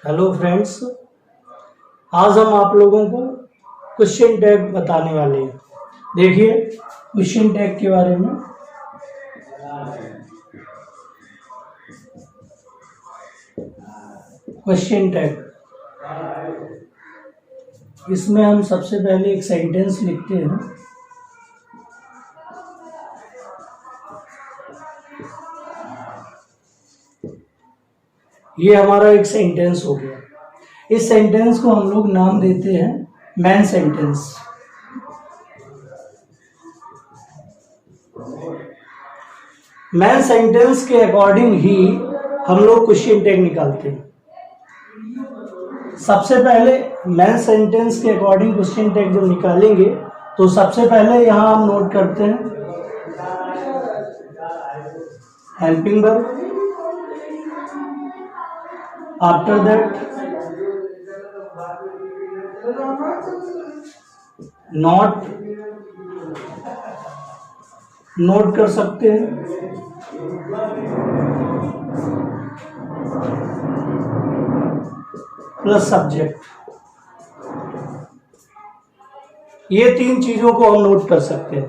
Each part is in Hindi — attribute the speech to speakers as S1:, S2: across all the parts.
S1: हेलो फ्रेंड्स, आज हम आप लोगों को क्वेश्चन टैग बताने वाले हैं। देखिए क्वेश्चन टैग के बारे में। क्वेश्चन टैग, इसमें हम सबसे पहले एक सेंटेंस लिखते हैं। ये हमारा एक सेंटेंस हो गया। इस सेंटेंस को हम लोग नाम देते हैं मैन सेंटेंस। मैन सेंटेंस के अकॉर्डिंग ही हम लोग क्वेश्चन टैग निकालते हैं। सबसे पहले मैन सेंटेंस के अकॉर्डिंग क्वेश्चन टैग जब निकालेंगे तो सबसे पहले यहां हम नोट करते हैं helping verb, after that not note कर सकते हैं, प्लस सब्जेक्ट। ये तीन चीजों को हम नोट कर सकते हैं।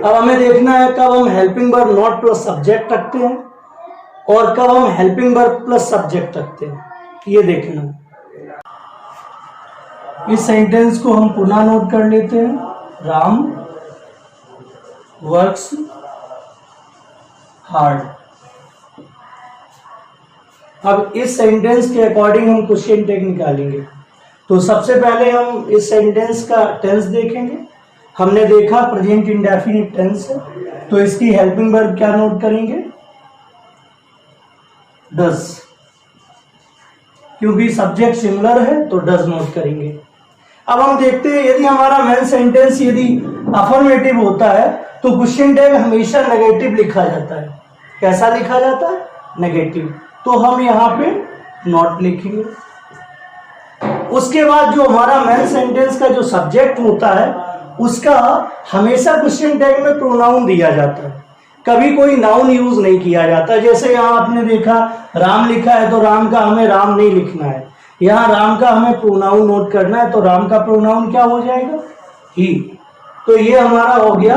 S1: अब हमें देखना है कब हम helping verb not plus subject रखते हैं और कब हम हेल्पिंग वर्ब प्लस सब्जेक्ट रखते हैं, ये देखना। इस सेंटेंस को हम पुनः नोट कर लेते हैं। Ram works hard. अब इस सेंटेंस के अकॉर्डिंग हम क्वेश्चन टैग निकालेंगे। तो सबसे पहले हम इस सेंटेंस का टेंस देखेंगे। हमने देखा प्रेजेंट इंडेफिनिट टेंस है, तो इसकी हेल्पिंग वर्ब क्या नोट करेंगे? डज, क्योंकि सब्जेक्ट सिमिलर है तो डज नोट करेंगे। अब हम देखते हैं यदि हमारा मेन सेंटेंस यदि अफर्मेटिव होता है तो क्वेश्चन टैग हमेशा नेगेटिव लिखा जाता है। कैसा लिखा जाता है? नेगेटिव। तो हम यहाँ पे नॉट लिखेंगे। उसके बाद जो हमारा मेन सेंटेंस का जो सब्जेक्ट होता है उसका हमेशा क्वेश्चन टैग में प्रोनाउन दिया जाता है, कभी कोई नाउन यूज नहीं किया जाता। जैसे यहाँ आपने देखा राम लिखा है तो राम का हमें राम नहीं लिखना है, यहाँ राम का हमें प्रोनाउन नोट करना है। तो राम का प्रोनाउन क्या हो जाएगा? ही। तो ये हमारा हो गया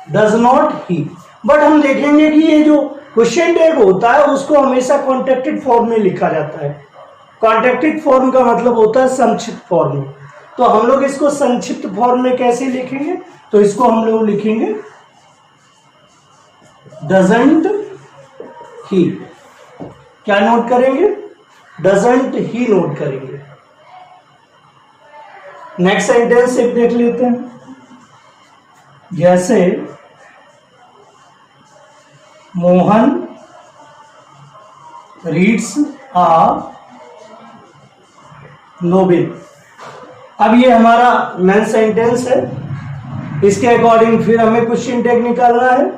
S1: डज नॉट ही। बट हम देखेंगे कि ये जो क्वेश्चन टैग होता है उसको हमेशा कॉन्ट्रैक्टेड फॉर्म में लिखा जाता है। कॉन्ट्रैक्टेड फॉर्म का मतलब होता है संक्षिप्त फॉर्म में। तो हम लोग इसको संक्षिप्त फॉर्म में कैसे लिखेंगे? तो इसको हम लोग लिखेंगे डजंट ही। क्या नोट करेंगे? डजंट ही नोट करेंगे। नेक्स्ट सेंटेंस एक देख लेते हैं। जैसे मोहन रीड्स आ नोवेल। अब ये हमारा मेन सेंटेंस है, इसके अकॉर्डिंग फिर हमें क्वेश्चन टैग निकालना है।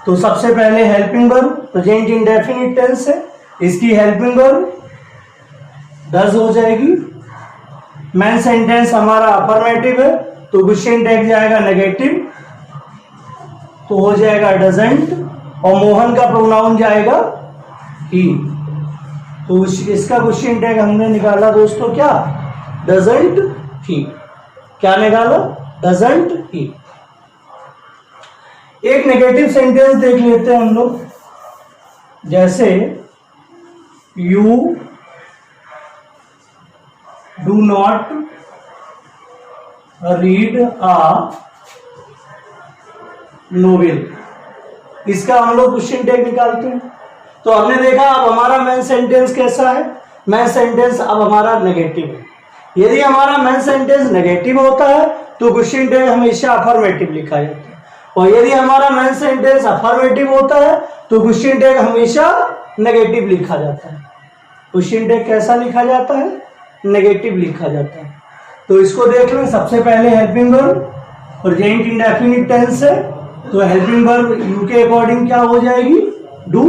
S1: तो सबसे पहले helping verb present indefinite tense है, इसकी हेल्पिंग वर्ब डज हो जाएगी। मेन सेंटेंस हमारा अफर्मेटिव है तो क्वेश्चन टैग जाएगा नेगेटिव, तो हो जाएगा डजंट। और मोहन का प्रोनाउन जाएगा ही। तो इसका क्वेश्चन टैग हमने निकाला दोस्तों क्या? Doesn't he. क्या निकाला? Doesn't he. एक नेगेटिव सेंटेंस देख लेते हैं हम लोग। जैसे you do not read a novel. इसका हम लोग क्वेश्चन टैग निकालते हैं। तो हमने देखा अब हमारा मेन सेंटेंस कैसा है? मेन सेंटेंस अब हमारा नेगेटिव है। यदि हमारा मेन सेंटेंस नेगेटिव होता है तो क्वेश्चन टैग हमेशा अफर्मेटिव लिखा जाता है, और यदि हमारा मेन सेंटेंस अफर्मेटिव होता है तो क्वेश्चन टैग हमेशा नेगेटिव लिखा जाता है। क्वेश्चन टैग कैसा लिखा जाता है? नेगेटिव लिखा जाता है। तो इसको देख लें। सबसे पहले helping verb present indefinite tense है, तो हेल्पिंग वर्ब यू के अकॉर्डिंग क्या हो जाएगी? डू।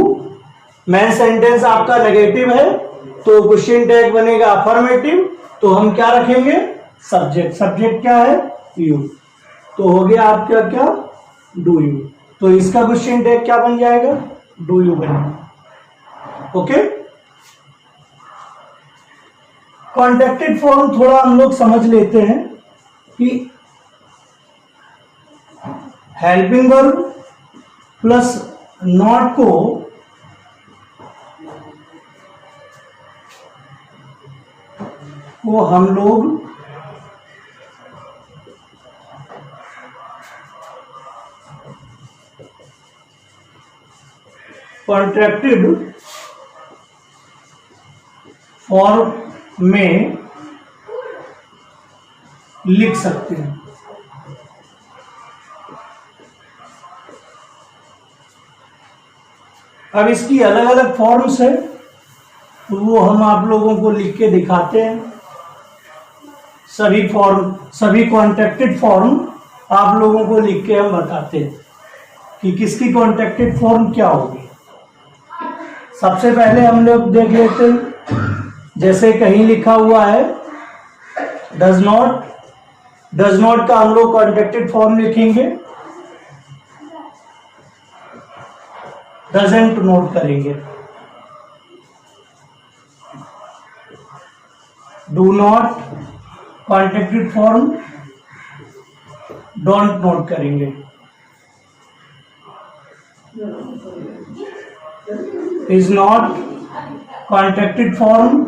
S1: मेन सेंटेंस आपका नेगेटिव है तो क्वेश्चन टैग बनेगा अफर्मेटिव, तो हम क्या रखेंगे? सब्जेक्ट। सब्जेक्ट क्या है? यू। तो हो गया आपका क्या? Do you. तो इसका क्वेश्चन टैग क्या बन जाएगा? डू यू बनेगा। ओके। कॉन्ट्रैक्टेड फॉर्म थोड़ा हम लोग समझ लेते हैं कि हेल्पिंग वर्ब प्लस नॉट को हम लोग कॉन्ट्रैक्टेड फॉर्म में लिख सकते हैं। अब इसकी अलग अलग फॉर्म्स है, तो वो हम आप लोगों को लिख के दिखाते हैं। सभी कॉन्ट्रैक्टेड फॉर्म आप लोगों को लिख के हम बताते हैं कि किसकी कॉन्ट्रैक्टेड फॉर्म क्या होगी। सबसे पहले हम लोग देख लेते हैं, जैसे कहीं लिखा हुआ है डज नॉट का हम लोग कॉन्ट्रैक्टेड फॉर्म लिखेंगे, डजंट नोट करेंगे। Do not contracted form don't note करेंगे। Is not contracted form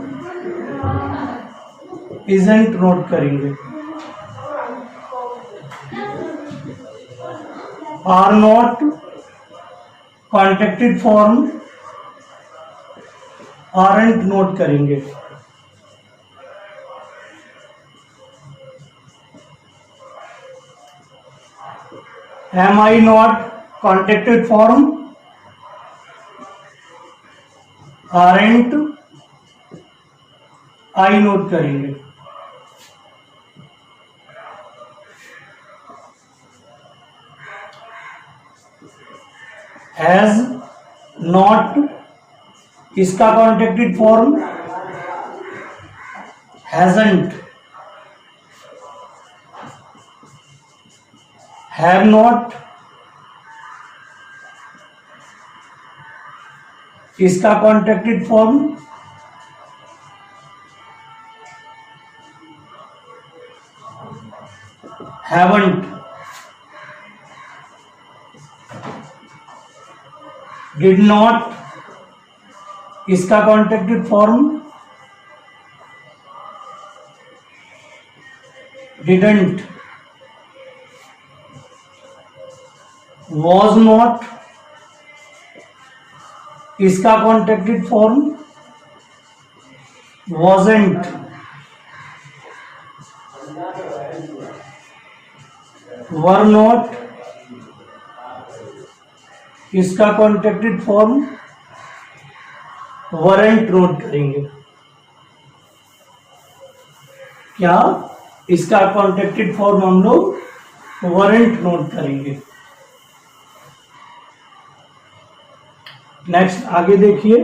S1: isn't note करेंगे। Are not contracted form aren't note करेंगे। Am I not contracted form aren't I note करेंगे। हैज नॉट इसका contracted form hasn't. Have not इसका contracted form haven't. Did not इसका contracted form didn't. was not इसका contracted form wasn't। were not इसका कॉन्ट्रैक्टेड फॉर्म weren't नोट करेंगे। क्या इसका कॉन्ट्रैक्टेड फॉर्म हम लोग weren't नोट करेंगे। नेक्स्ट आगे देखिए,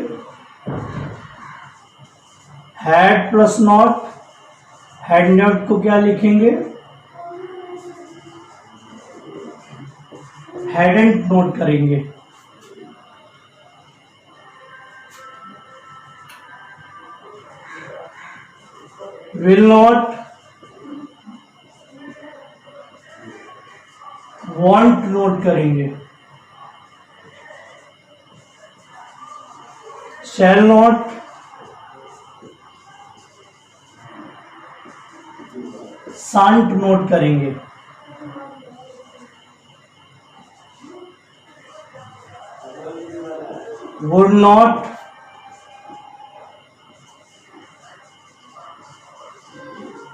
S1: had plus not, had not को क्या लिखेंगे, हैडंट नोट करेंगे। विल नॉट, वांट नोट करेंगे। शैल नॉट, शांट नोट करेंगे। वुड नॉट,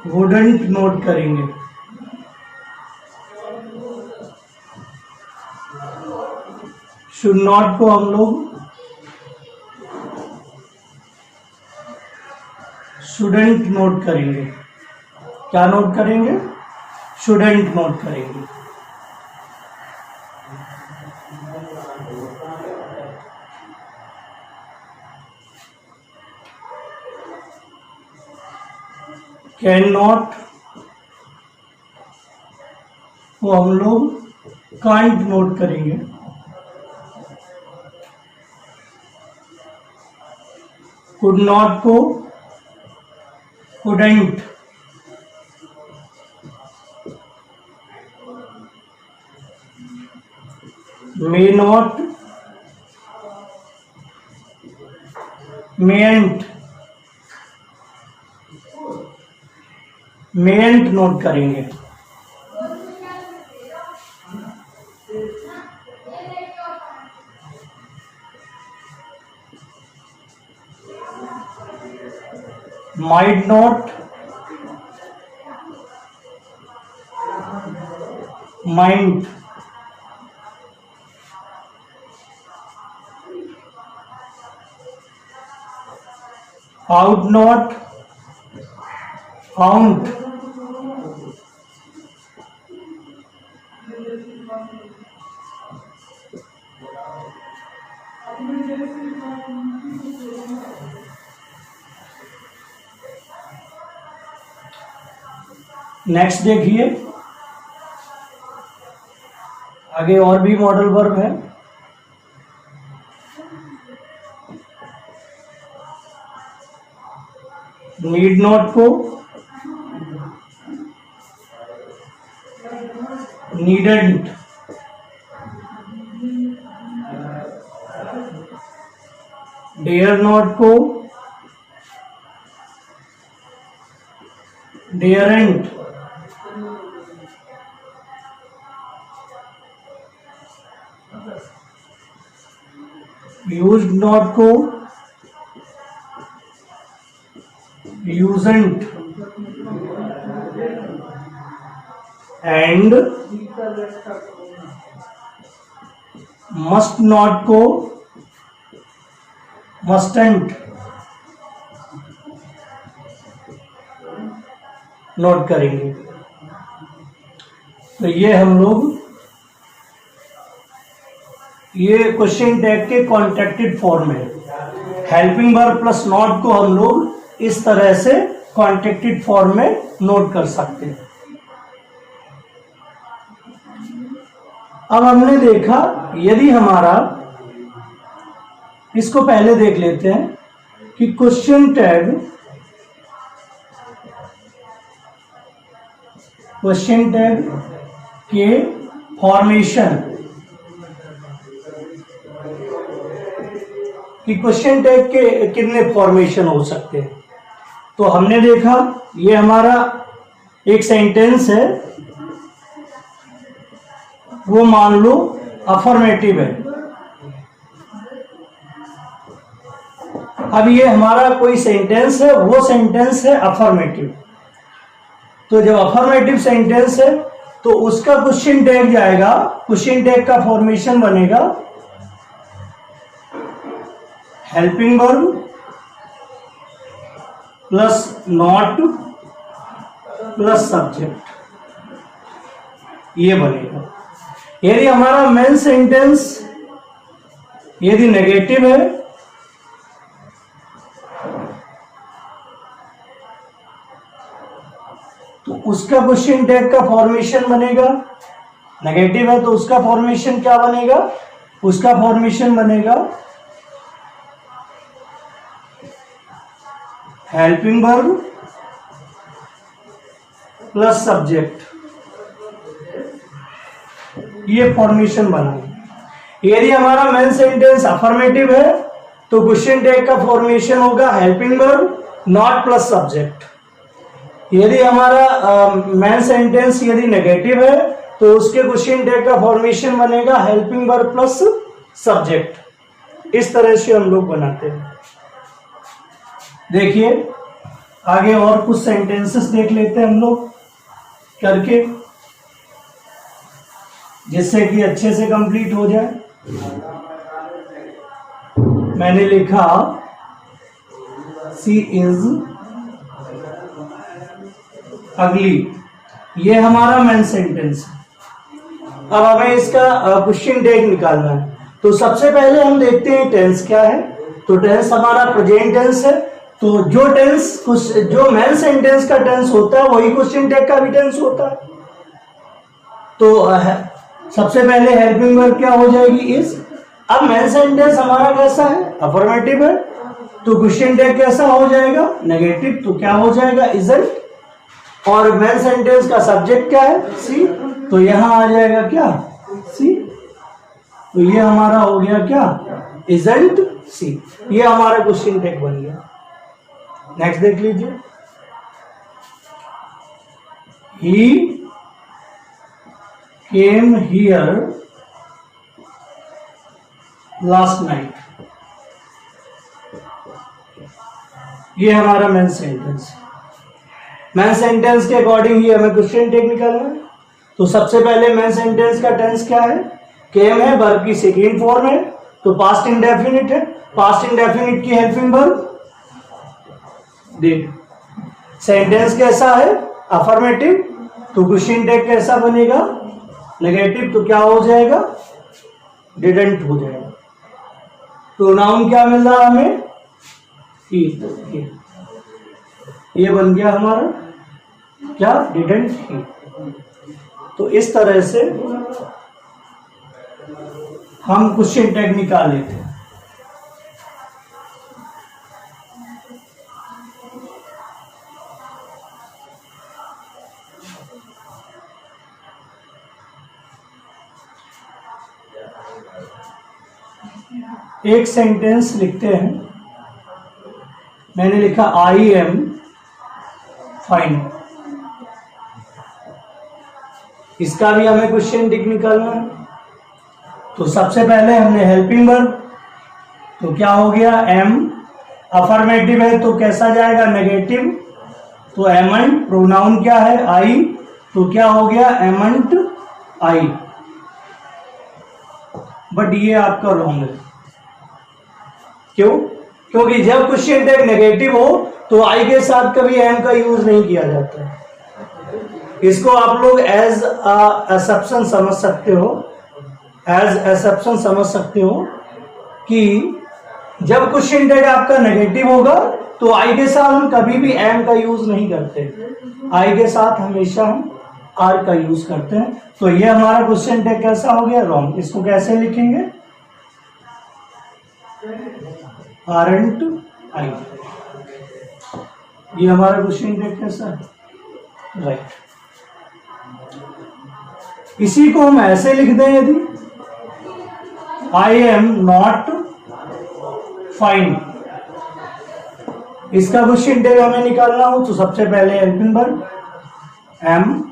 S1: वुडंट नोट करेंगे। शुड नॉट को हम लोग शुडेंट नोट करेंगे। क्या नोट करेंगे, शुडेंट नोट करेंगे। कैन नॉट को हम लोग कांट नोट करेंगे। कुड नॉट को couldn't, may not, mayn't, mayn't note करेंगे। might not, might, out not, out, next देखिए, आगे और भी मॉडल वर्ब है। नीड नॉट को नीडेंट, डेयर नॉट को डेयरेंट, यूज्ड नॉट को यूजेंट, एंड मस्ट नॉट को मस्टेंट नोट करेंगे। तो ये हम लोग ये क्वेश्चन टैग के कॉन्ट्रैक्टेड फॉर्म है। हेल्पिंग वर्ब प्लस नॉट को हम लोग इस तरह से कॉन्ट्रैक्टेड फॉर्म में नोट कर सकते हैं। अब हमने देखा यदि हमारा, इसको पहले देख लेते हैं कि क्वेश्चन टैग के फॉर्मेशन, कि क्वेश्चन टैग के कितने फॉर्मेशन हो सकते हैं। तो हमने देखा ये हमारा एक सेंटेंस है, वो मान लो अफर्मेटिव है। अब ये हमारा कोई सेंटेंस है, वो सेंटेंस है अफर्मेटिव। तो जब अफर्मेटिव सेंटेंस है तो उसका क्वेश्चन टैग जाएगा, क्वेश्चन टैग का फॉर्मेशन बनेगा helping verb plus not plus subject, ये बनेगा। यदि हमारा मेन सेंटेंस यदि नेगेटिव है तो उसका क्वेश्चन टैग का फॉर्मेशन बनेगा, नेगेटिव है तो उसका फॉर्मेशन क्या बनेगा, उसका फॉर्मेशन बनेगा हेल्पिंग वर्ब प्लस सब्जेक्ट, ये फॉर्मेशन बना। यदि हमारा मेन सेंटेंस अफर्मेटिव है तो क्वेश्चन टैग का फॉर्मेशन होगा helping verb not plus subject. यदि हमारा मेन सेंटेंस यदि नेगेटिव है तो उसके क्वेश्चन टैग का फॉर्मेशन बनेगा हेल्पिंग वर्ब प्लस सब्जेक्ट। इस तरह से हम लोग बनाते हैं। देखिए आगे और कुछ सेंटेंसेस देख लेते हैं हम लोग करके, जिससे कि अच्छे से कंप्लीट हो जाए। मैंने लिखा सी इज अगली, ये हमारा मेन सेंटेंस है। अब हमें इसका क्वेश्चन टैग निकालना है। तो सबसे पहले हम देखते हैं टेंस क्या है। तो टेंस हमारा प्रेजेंट टेंस है। तो जो टेंस, जो मेन सेंटेंस का टेंस होता है वही क्वेश्चन टैग का भी टेंस होता है। तो सबसे पहले हेल्पिंग वर्ब क्या हो जाएगी, इज। अब मेन सेंटेंस हमारा कैसा है, अफर्मेटिव है, तो क्वेश्चन टैग कैसा हो जाएगा? नेगेटिव। तो क्या हो जाएगा? इजंट। और मेन सेंटेंस का सब्जेक्ट क्या है? सी। तो यहां आ जाएगा क्या? सी। तो ये हमारा हो गया क्या? इजंट सी। ये हमारा क्वेश्चन टैग बन गया। नेक्स्ट देख लीजिए। ही केम हियर लास्ट नाइट। ये हमारा मेन सेंटेंस। मेन सेंटेंस के अकॉर्डिंग ही हमें क्वेश्चन टैग निकालना है। तो सबसे पहले मेन सेंटेंस का टेंस क्या है? केम है, वर्ब की सेकेंड फॉर्म है, तो पास्ट इंडेफिनिट है। पास्ट इंडेफिनिट की हेल्पिंग वर्ब डिड। सेंटेंस कैसा है? अफर्मेटिव। तो क्वेश्चन टैग कैसा बनेगा? नेगेटिव। तो क्या हो जाएगा? डिडंट हो जाएगा। प्रोनाउन क्या मिल रहा हमें? ही। ये बन गया हमारा क्या? Didn't he. तो इस तरह से हम क्वेश्चन टैग निकाल लेते हैं। एक सेंटेंस लिखते हैं। मैंने लिखा आई एम फाइन। इसका भी हमें क्वेश्चन टैग निकालना है। तो सबसे पहले हमने हेल्पिंग वर्ब, तो क्या हो गया? एम। अफर्मेटिव है तो कैसा जाएगा? नेगेटिव। तो एमंट। प्रोनाउन क्या है? आई। तो क्या हो गया? एमंट आई। बट ये आपका रॉन्ग है। क्यों? क्योंकि जब क्वेश्चन टैग नेगेटिव हो तो आई के साथ कभी एम का यूज नहीं किया जाता है। इसको आप लोग एज एक्सेप्शन समझ सकते हो। एज एक्सेप्शन समझ सकते हो कि जब क्वेश्चन टैग आपका नेगेटिव होगा तो आई के साथ हम कभी भी एम का यूज नहीं करते। आई के साथ हमेशा हम आर का यूज करते हैं। तो ये हमारा क्वेश्चन टैग कैसा हो गया? रॉन्ग। इसको कैसे लिखेंगे? आरंट आई। ये हमारा क्वेश्चन टैग कैसा है? राइट। इसी को हम ऐसे लिख दें, यदि आई एम नॉट फाइन। इसका क्वेश्चन टैग हमें निकालना हो तो सबसे पहले हेल्पिंग वर्ब एम,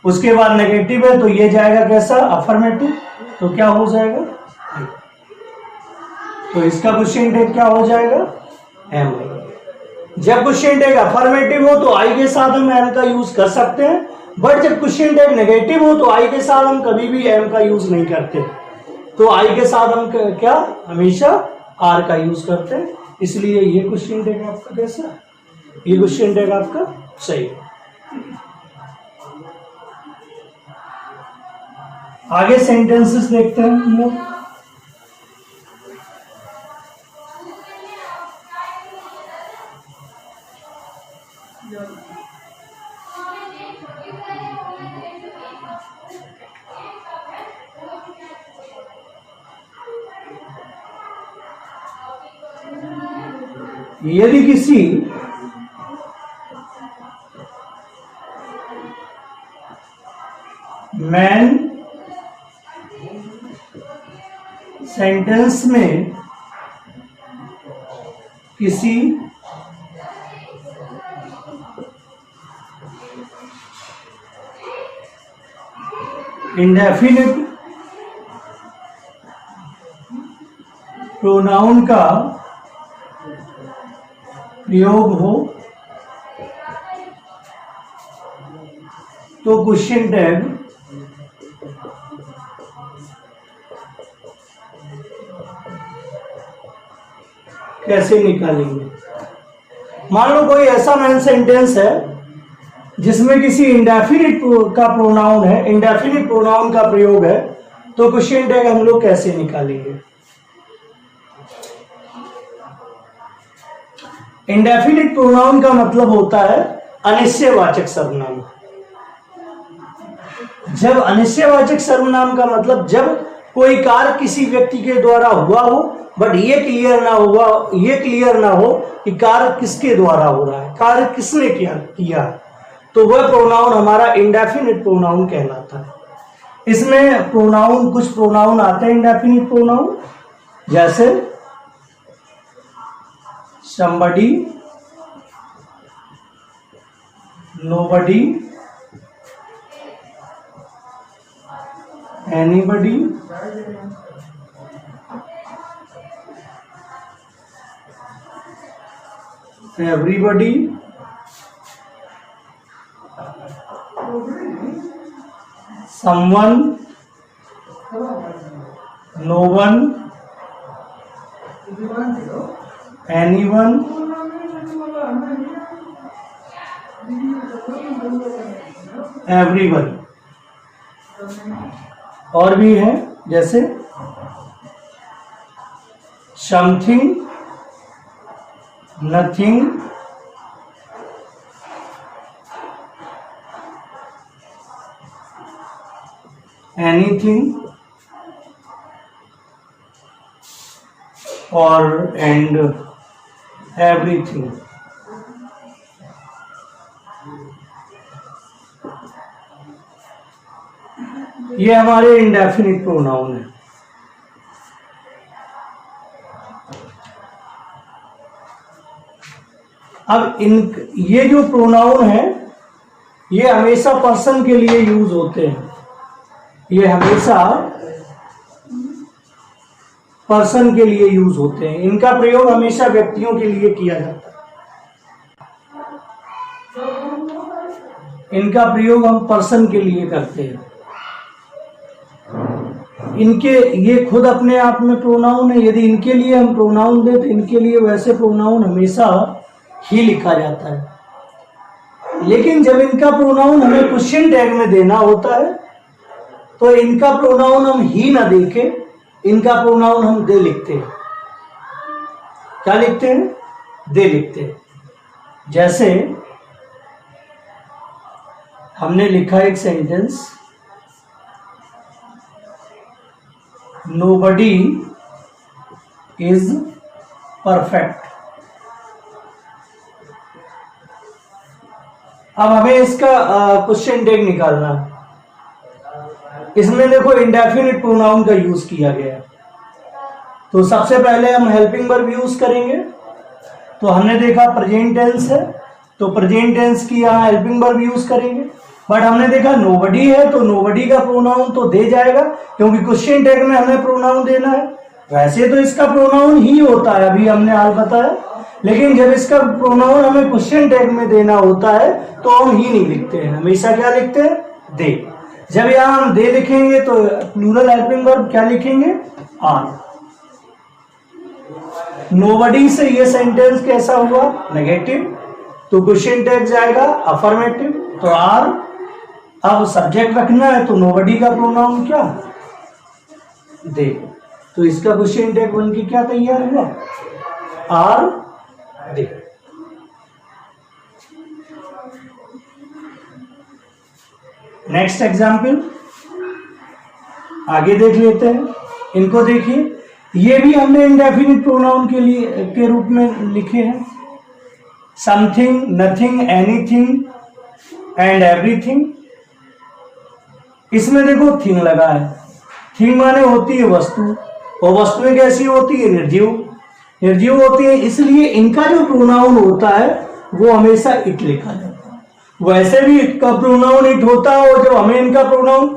S1: उसके बाद नेगेटिव है तो ये जाएगा कैसा? अफर्मेटिव। तो क्या हो जाएगा? तो इसका क्वेश्चन टैग क्या हो जाएगा? एम। जब क्वेश्चन टैग अफर्मेटिव हो तो आई के साथ हम एम का यूज कर सकते हैं, बट जब क्वेश्चन टैग नेगेटिव हो तो आई के साथ हम कभी भी एम का यूज नहीं करते। तो आई के साथ हम क्या? हमेशा आर का यूज करते हैं। इसलिए ये क्वेश्चन टैग आपका कैसा? ये क्वेश्चन टैग आपका सही है। आगे सेंटेंसेस देखते हैं हम लोग। यदि किसी मैन सेंटेंस में किसी इंडेफिनिट प्रोनाउन का प्रयोग हो तो क्वेश्चन टैग कैसे निकालेंगे? मान लो कोई ऐसा मेन सेंटेंस है जिसमें किसी इंडेफिनिट का प्रोनाउन है, इंडेफिनिट प्रोनाउन का प्रयोग है, तो क्वेश्चन टैग हम लोग कैसे निकालेंगे? इंडेफिनिट प्रोनाउन का मतलब होता है अनिश्चयवाचक सर्वनाम। जब अनिश्चयवाचक सर्वनाम का मतलब जब कोई कार्य किसी व्यक्ति के द्वारा हुआ हो बट ये क्लियर ना हो कि कार्य किसके द्वारा हो रहा है, कार्य किसने किया, तो वह प्रोनाउन हमारा इंडेफिनिट प्रोनाउन कहलाता है। इसमें प्रोनाउन, कुछ प्रोनाउन आते हैं इंडेफिनिट प्रोनाउन, जैसे somebody, nobody, anybody, everybody, someone, no one, anyone, everyone। और भी है जैसे समथिंग, नथिंग, एनीथिंग और एंड एवरीथिंग। ये हमारे इंडेफिनिट प्रोनाउन है। अब ये जो प्रोनाउन है ये हमेशा पर्सन के लिए यूज होते हैं, ये हमेशा पर्सन के लिए यूज होते हैं, इनका प्रयोग हमेशा व्यक्तियों के लिए किया जाता है। इनका प्रयोग हम पर्सन के लिए करते हैं। इनके ये खुद अपने आप में प्रोनाउन है, यदि इनके लिए हम प्रोनाउन दें तो इनके लिए वैसे प्रोनाउन हमेशा ही लिखा जाता है। लेकिन जब इनका प्रोनाउन हमें क्वेश्चन टैग में देना होता है तो इनका प्रोनाउन हम ही ना देके इनका प्रोनाउन हम दे लिखते हैं। क्या लिखते हैं? दे लिखते हैं। जैसे हमने लिखा एक सेंटेंस, नोबडी इज परफेक्ट। अब हमें इसका क्वेश्चन टैग निकालना है। इसमें देखो इंडेफिनिट प्रोनाउन का यूज किया गया है, तो सबसे पहले हम हेल्पिंग वर्ब यूज करेंगे। तो हमने देखा प्रेजेंट टेंस है तो प्रेजेंट टेंस की यहाँ हेल्पिंग वर्ब यूज करेंगे। बट हमने देखा नोबडी है तो नोबडी का प्रोनाउन तो दे जाएगा क्योंकि क्वेश्चन टैग में हमें प्रोनाउन देना है। वैसे तो इसका प्रोनाउन ही होता है, अभी हमने हाल बताया, लेकिन जब इसका प्रोनाउन हमें क्वेश्चन टैग में देना होता है तो हम ही नहीं लिखते हैं, हमेशा क्या लिखते हैं? दे। जब यहां हम दे लिखेंगे तो प्लूरल हेल्पिंग वर्ब क्या लिखेंगे? आर। नोबडी से ये सेंटेंस कैसा हुआ? नेगेटिव, तो क्वेश्चन टैग जाएगा अफर्मेटिव, तो आर। अब सब्जेक्ट रखना है तो नोबडी का प्रोनाउन क्या? दे। तो इसका क्वेश्चन टैग बन के क्या तैयार हुआ? Are they. नेक्स्ट एग्जाम्पल आगे देख लेते हैं। इनको देखिए, ये भी हमने इंडेफिनिट प्रोनाउन के रूप में लिखे हैं। Something, nothing, anything and everything. इसमें देखो थिंग लगा है। थिंग माने होती है वस्तु, और वस्तुएं कैसी होती है? निर्जीव होती है, इसलिए इनका जो प्रोनाउन होता है वो हमेशा इट लिखा जाता है। वैसे भी इट का प्रोनाउन इट होता है, और जब हमें इनका प्रोनाउन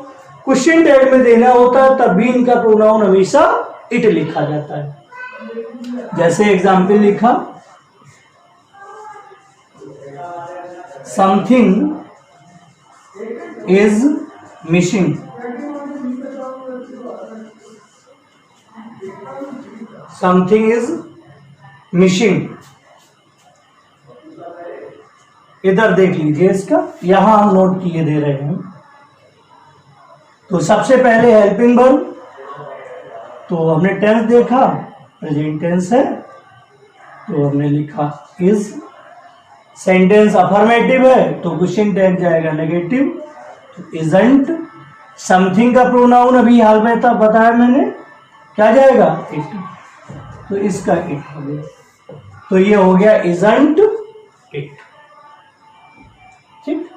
S1: क्वेश्चन टैग में देना होता है तब भी इनका प्रोनाउन हमेशा इट लिखा जाता है। जैसे एग्जाम्पल लिखा, something is missing. Something is missing. इधर देख लीजिए, इसका यहां हम नोट किए दे रहे हैं। तो सबसे पहले हेल्पिंग वर्ब, तो हमने टेंस देखा, प्रेजेंट टेंस है तो हमने लिखा इज। सेंटेंस अफर्मेटिव है तो क्वेश्चन टैग जाएगा नेगेटिव, तो इजंट। समथिंग का प्रोनाउन अभी हाल में था बताया मैंने, क्या जाएगा? इट। तो इसका इट हो गया। तो ये हो गया इजंट इट। ठीक।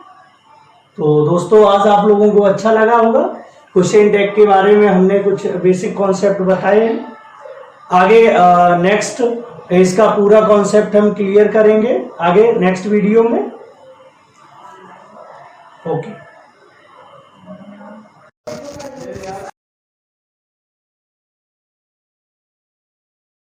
S1: तो दोस्तों आज आप लोगों को अच्छा लगा होगा, क्वेश्चन टैग के बारे में हमने कुछ बेसिक कॉन्सेप्ट बताए हैं। आगे नेक्स्ट इसका पूरा कॉन्सेप्ट हम क्लियर करेंगे आगे नेक्स्ट वीडियो में। ओके।